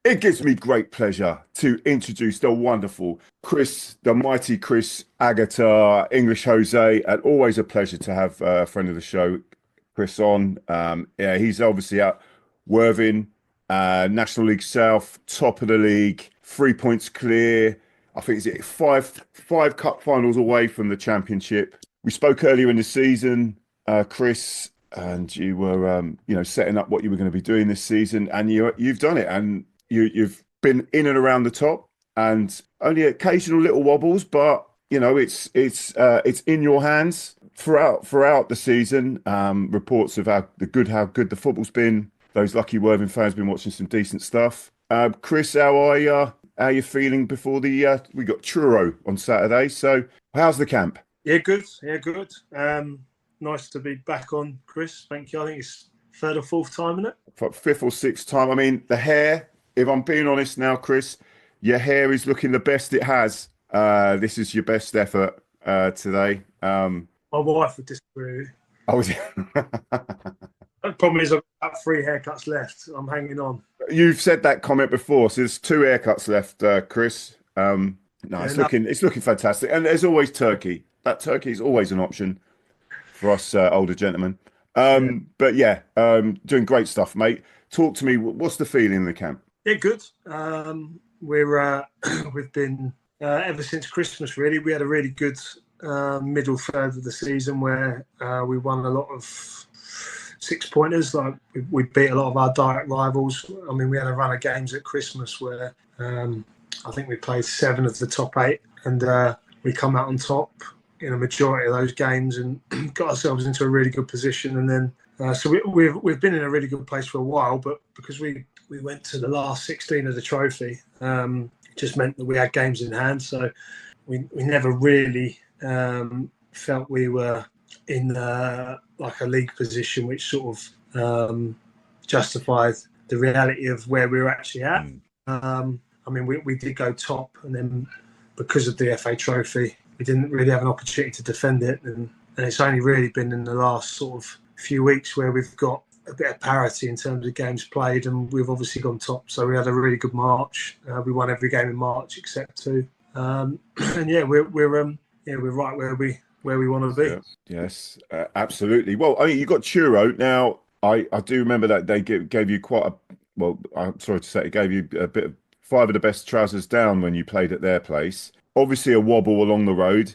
It gives me great pleasure to introduce the wonderful Chris, the mighty Chris Agutter, English Jose, and always a pleasure to have a friend of the show, Chris, on. Yeah, he's obviously at Worthing, National League South, top of the league, 3 points clear. I think it's five cup finals away from the championship. We spoke earlier in the season, Chris, and you were, setting up what you were going to be doing this season, and you've done it, and you've been in and around the top, and only occasional little wobbles, but it's in your hands throughout the season. Reports of how good the football's been. Those lucky Worthing fans been watching some decent stuff. Chris, how are you? How are you feeling before we got Truro on Saturday? So how's the camp? Yeah, good. Yeah, good. Nice to be back on, Chris. Thank you. I think it's third or fourth time, isn't it? For fifth or sixth time. I mean, the hair, if I'm being honest now, Chris, your hair is looking the best it has. This is your best effort today. My wife would disagree with you. I was. The problem is I've got 3 haircuts left. I'm hanging on. You've said that comment before, so there's 2 haircuts left, Chris. No, it's looking fantastic, and there's always turkey. That turkey is always an option for us older gentlemen. But yeah, doing great stuff, mate. Talk to me. What's the feeling in the camp? Yeah, good. We've been ever since Christmas. Really, we had a really good middle third of the season where we won a lot of 6-pointers. Like we beat a lot of our direct rivals. I mean, we had a run of games at Christmas where I think we played 7 of the top 8, and we come out on top in a majority of those games and got ourselves into a really good position. And then so we've been in a really good place for a while, but because we went to the last 16 of the trophy, it just meant that we had games in hand. So we never really felt we were in like a league position which sort of justified the reality of where we were actually at. I mean, we did go top, and then because of the FA Trophy, we didn't really have an opportunity to defend it. And it's only really been in the last sort of few weeks where we've got a bit of parity in terms of games played, and we've obviously gone top. So we had a really good March. We won every game in March except 2. And yeah, we're right where we want to be. Yeah. Yes, absolutely. Well, I mean, you got Truro now. I do remember that they gave you quite a, well, I'm sorry to say, it gave you a bit of 5 of the best trousers down when you played at their place. Obviously a wobble along the road.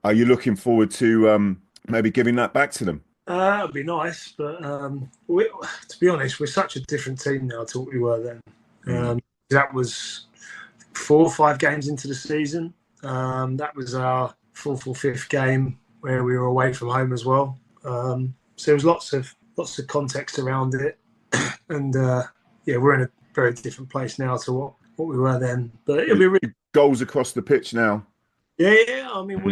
Are you looking forward to maybe giving that back to them? It'd be nice, but to be honest, we're such a different team now to what we were then. That was 4 or 5 games into the season. That was our 4th or 5th game where we were away from home as well. So there was lots of context around it, and yeah, we're in a very different place now to what we were then. But it'll be really goals across the pitch now. Yeah. I mean,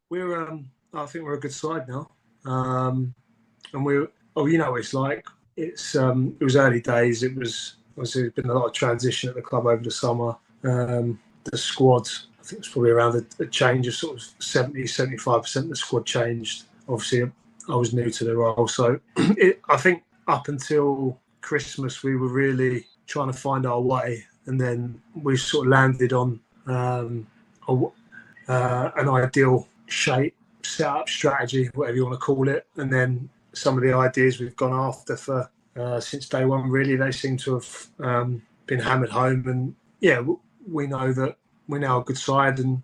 we're I think we're a good side now, and it's like it was early days. It was obviously there's been a lot of transition at the club over the summer. The squad, I think it's probably around a change of sort of 70-75% of the squad changed. Obviously, I was new to the role, so I think up until Christmas we were really trying to find our way, and then we sort of landed on an ideal shape, set-up strategy, whatever you want to call it, and then some of the ideas we've gone after for since day one, really, they seem to have been hammered home. And yeah, we know that we're now a good side, and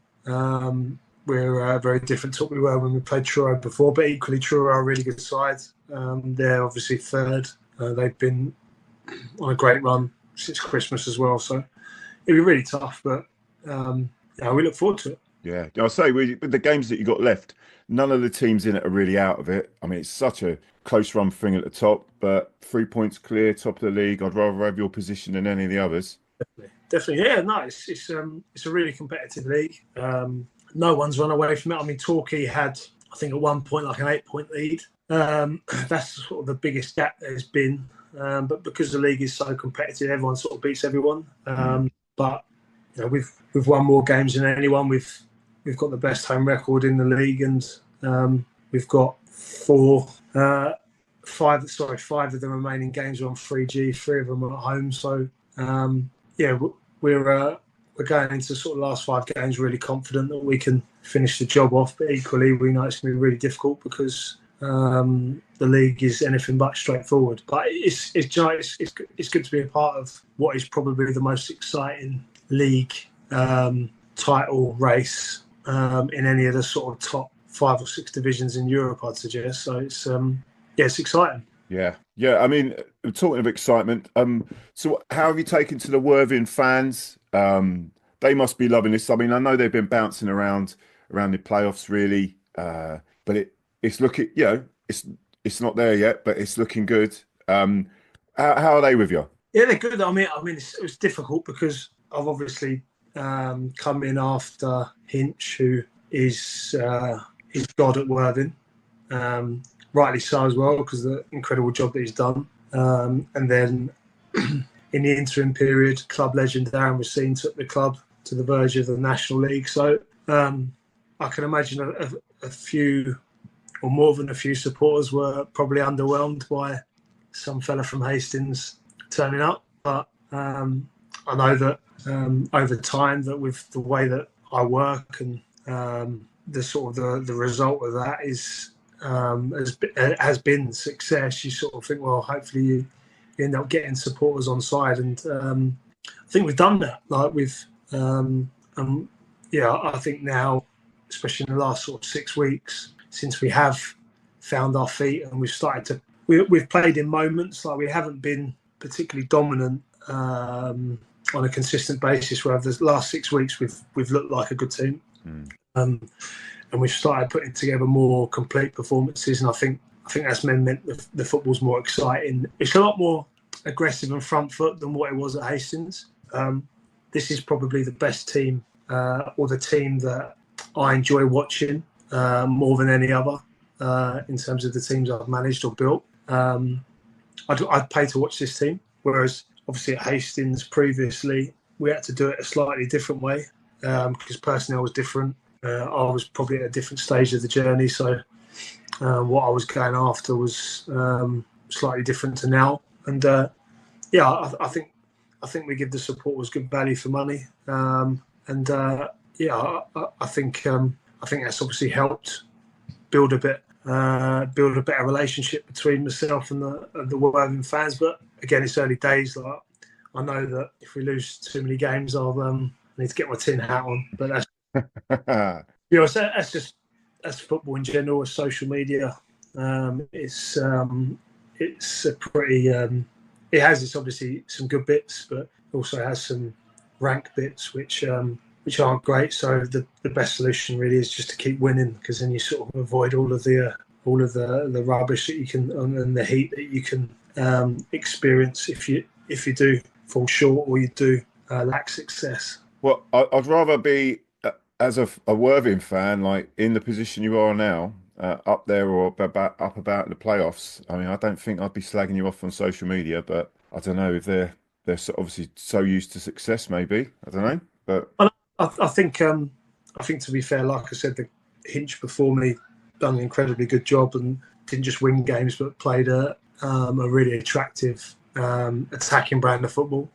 we're very different to what we were when we played Truro before, but equally Truro are a really good side. They're obviously third. They've been on a great run since Christmas as well, so it'll be really tough, but we look forward to it. Yeah, I'll say with the games that you got left, none of the teams in it are really out of it. I mean, it's such a close run thing at the top, but 3 points clear, top of the league. I'd rather have your position than any of the others. Definitely. Yeah, no, it's a really competitive league. No one's run away from it. I mean, Torquay had, I think, at one point like an 8-point lead. That's sort of the biggest gap there's been. But because the league is so competitive, everyone sort of beats everyone. But you know, we've won more games than anyone. We've got the best home record in the league, and we've got 5 of the remaining games are on 3G. 3 of them are at home. So we're going into sort of last 5 games really confident that we can finish the job off. But equally, we know it's going to be really difficult because the league is anything but straightforward. But it's good to be a part of what is probably the most exciting league title race in any of the sort of top 5 or 6 divisions in Europe, I'd suggest. So it's exciting. Yeah. I mean, talking of excitement, so how have you taken to the Worthing fans? They must be loving this. I mean, I know they've been bouncing around the playoffs, really, but it's looking, it's not there yet, but it's looking good. How are they with you? Yeah, they're good. I mean, it was difficult because I've obviously come in after Hinch, who is God at Worthing. Rightly so as well, because of the incredible job that he's done. And then in the interim period, club legend Darren Racine took the club to the verge of the National League. So I can imagine a few, or more than a few supporters were probably underwhelmed by some fella from Hastings turning up. But I know that over time, that with the way that I work and the sort of the result of that is has been success. You sort of think, well, hopefully you end up getting supporters on side, and I think we've done that. Like I think now, especially in the last sort of 6 weeks, since we have found our feet and we've started to, we've played in moments. Like, we haven't been particularly dominant on a consistent basis. Where the last 6 weeks we've looked like a good team. And we've started putting together more complete performances, and I think that's meant the football's more exciting. It's a lot more aggressive and front foot than what it was at Hastings. This is probably the best team, or the team that I enjoy watching more than any other in terms of the teams I've managed or built. I'd pay to watch this team, whereas obviously at Hastings previously we had to do it a slightly different way because personnel was different. I was probably at a different stage of the journey, so what I was going after was slightly different to now. And I think we give the supporters good value for money, I think that's obviously helped build a better relationship between myself and the Worthing fans. But again, it's early days. Like, I know that if we lose too many games, I'll need to get my tin hat on. But that's that's football in general. It's social media. It's a pretty. It has obviously some good bits, but also has some rank bits which aren't great. So the best solution really is just to keep winning, because then you sort of avoid all of the rubbish that you can and the heat that you can experience if you do fall short or you do lack success. Well, I'd rather be, as a Worthing fan, like in the position you are now, up there or up about in the playoffs. I mean, I don't think I'd be slagging you off on social media, but I don't know if they're obviously so used to success. Maybe, I don't know, but I think to be fair, like I said, the Hinch before me done an incredibly good job and didn't just win games, but played a really attractive attacking brand of football.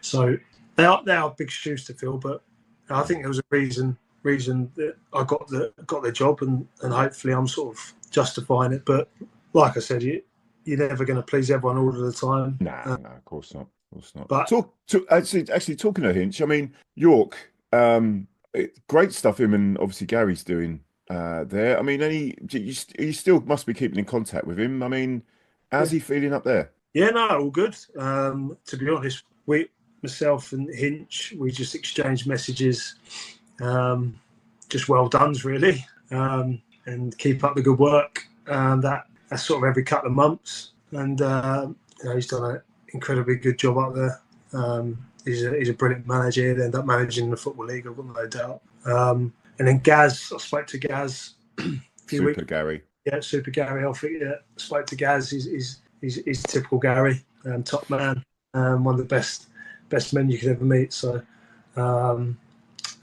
So they are big shoes to fill, but I think there was a reason that I got the job, and hopefully I'm sort of justifying it. But like I said, you're never going to please everyone all of the time. No, of course not. But actually talking to Hinch, I mean, York, great stuff him and obviously Gary's doing there. I mean, you still must be keeping in contact with him. I mean, how's he feeling up there? Yeah, no, all good. To be honest, myself and Hinch, we just exchanged messages, just well done's really, and keep up the good work. That's sort of every couple of months, and he's done an incredibly good job up there. He's a brilliant manager. He'll end up managing the Football League, I've got no doubt. And then Gaz, I spoke to Gaz a few weeks. Gary. Yeah, Super Gary. I think spoke to Gaz. He's typical Gary, top man, one of the best men you could ever meet. So and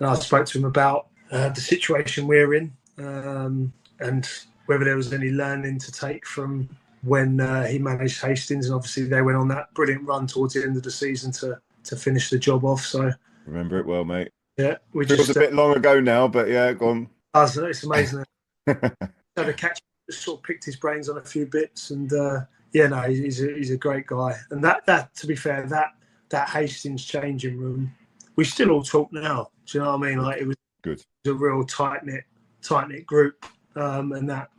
I spoke to him about the situation we're in, and whether there was any learning to take from when he managed Hastings. And obviously they went on that brilliant run towards the end of the season to to finish the job off. So Remember it well, mate. yeah, we Feels just a bit long ago now, but yeah, go on. it's amazing. Had a catch, sort of picked his brains on a few bits, and yeah, no, he's a great guy. And that to be fair, that Hastings changing room, we still all talk now. Do you know what I mean? Like it was good, a real tight knit group, and that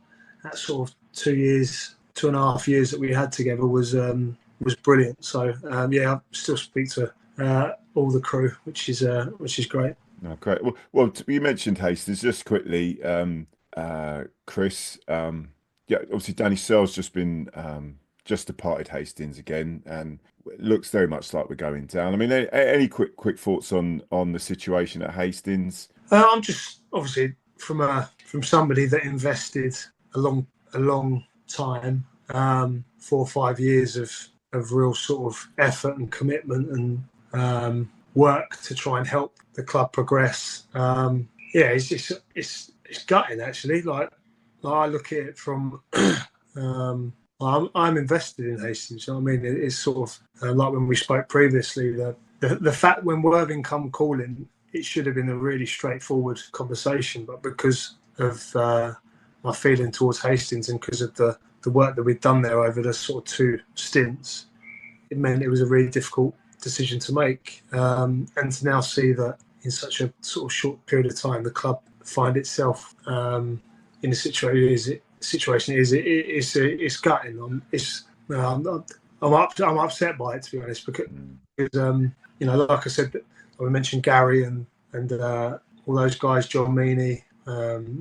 sort of 2.5 years that we had together was brilliant. So yeah, I still speak to all the crew, which is great. Oh, great. Well, you mentioned Hastings just quickly, Chris. Yeah, obviously Danny Searle's just been just departed Hastings again, and it looks very much like we're going down. I mean, any quick thoughts on the situation at Hastings? I'm just obviously from somebody that invested a long time, 4 or 5 years of real sort of effort and commitment and work to try and help the club progress. Yeah, it's gutting actually. Like I look at it from. I'm invested in Hastings. You know what I mean? It's sort of like when we spoke previously. The fact when Worthing come calling, it should have been a really straightforward conversation, but because of my feeling towards Hastings and because of the work that we'd done there over the sort of 2 stints, it meant it was a really difficult decision to make. And to now see that in such a sort of short period of time, the club find itself in a situation it's gutting. I'm upset by it, to be honest, because you know, like I said, I mentioned Gary and all those guys, John Meaney,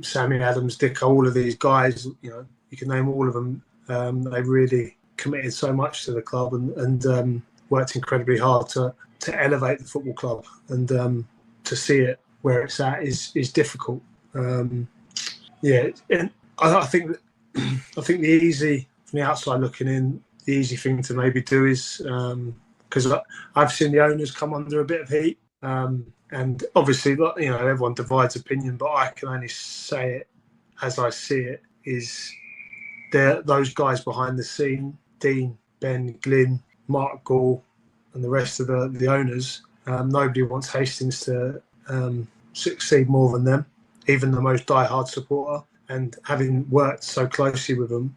Sammy Adams, Dick, all of these guys. You know, you can name all of them. They really committed so much to the club and worked incredibly hard to elevate the football club, and to see it where it's at is difficult. Yeah, and I think the easy, from the outside looking in, the easy thing to maybe do is because I've seen the owners come under a bit of heat, and obviously, you know, everyone divides opinion, but I can only say it as I see it. Is there those guys behind the scene, Dean, Ben, Glyn, Mark Gall, and the rest of the owners? Nobody wants Hastings to succeed more than them, even the most diehard supporter. And having worked so closely with them,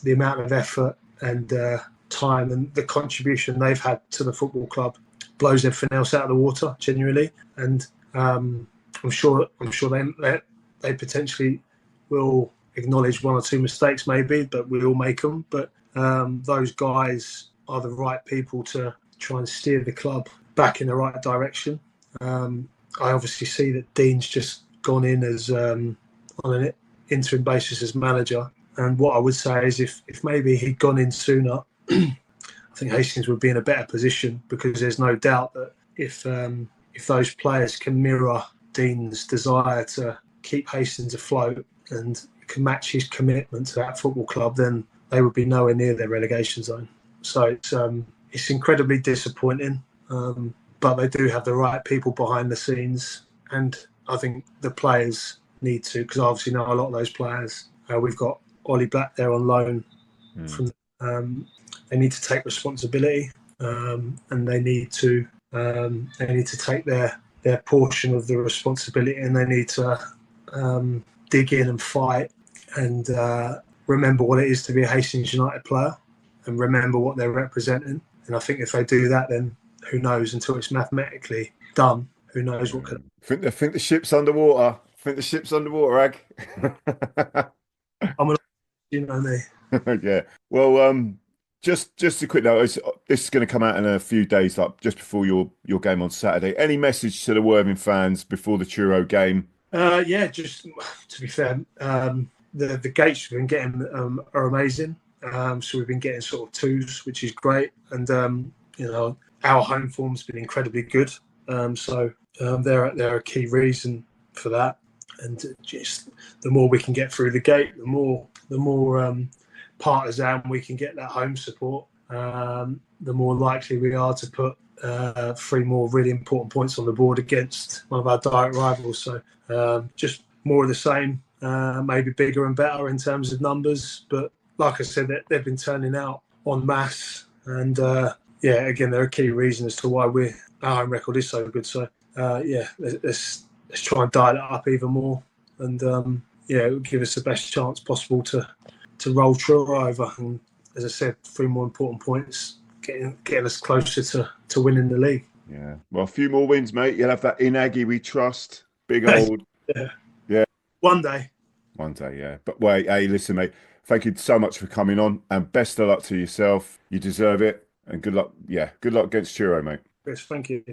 the amount of effort and time and the contribution they've had to the football club blows everything else out of the water, genuinely. And I'm sure they potentially will acknowledge 1 or 2 mistakes, maybe, but we all make them. But those guys are the right people to try and steer the club back in the right direction. I obviously see that Dean's just gone in as on an interim basis as manager, and what I would say is if maybe he'd gone in sooner, I think Hastings would be in a better position, because there's no doubt that if those players can mirror Dean's desire to keep Hastings afloat and can match his commitment to that football club, then they would be nowhere near their relegation zone. So it's incredibly disappointing, but they do have the right people behind the scenes, and I think the players need to, because I obviously know a lot of those players. We've got Ollie Black there on loan. They need to take responsibility, and they need to take their portion of the responsibility, and they need to dig in and fight and remember what it is to be a Hastings United player and remember what they're representing. And I think if they do that, then who knows, until it's mathematically done, who knows what could. I think the ship's underwater. Ag. You know me. Yeah. Well, just a quick note. This is going to come out in a few days, like just before your game on Saturday. Any message to the Worthing fans before the Truro game? Yeah, just to be fair, the gates we've been getting are amazing. So we've been getting sort of 2s, which is great, and you know, our home form's been incredibly good. So they're a key reason for that. And just the more we can get through the gate, the more partisan we can get that home support, the more likely we are to put 3 more really important points on the board against one of our direct rivals. So just more of the same, maybe bigger and better in terms of numbers. But like I said, they've been turning out en masse, and yeah, again, they're a key reason as to why our home record is so good. So yeah, let's try and dial it up even more, and yeah, it will give us the best chance possible to roll Truro over. And as I said, 3 more important points, getting us closer to winning the league. Yeah, well, a few more wins, mate. You'll have that in Aggie we trust. Big old. Yeah. One day. One day, yeah. But wait, hey, listen, mate. Thank you so much for coming on, and best of luck to yourself. You deserve it, and good luck. Yeah, good luck against Truro, mate. Chris, thank you.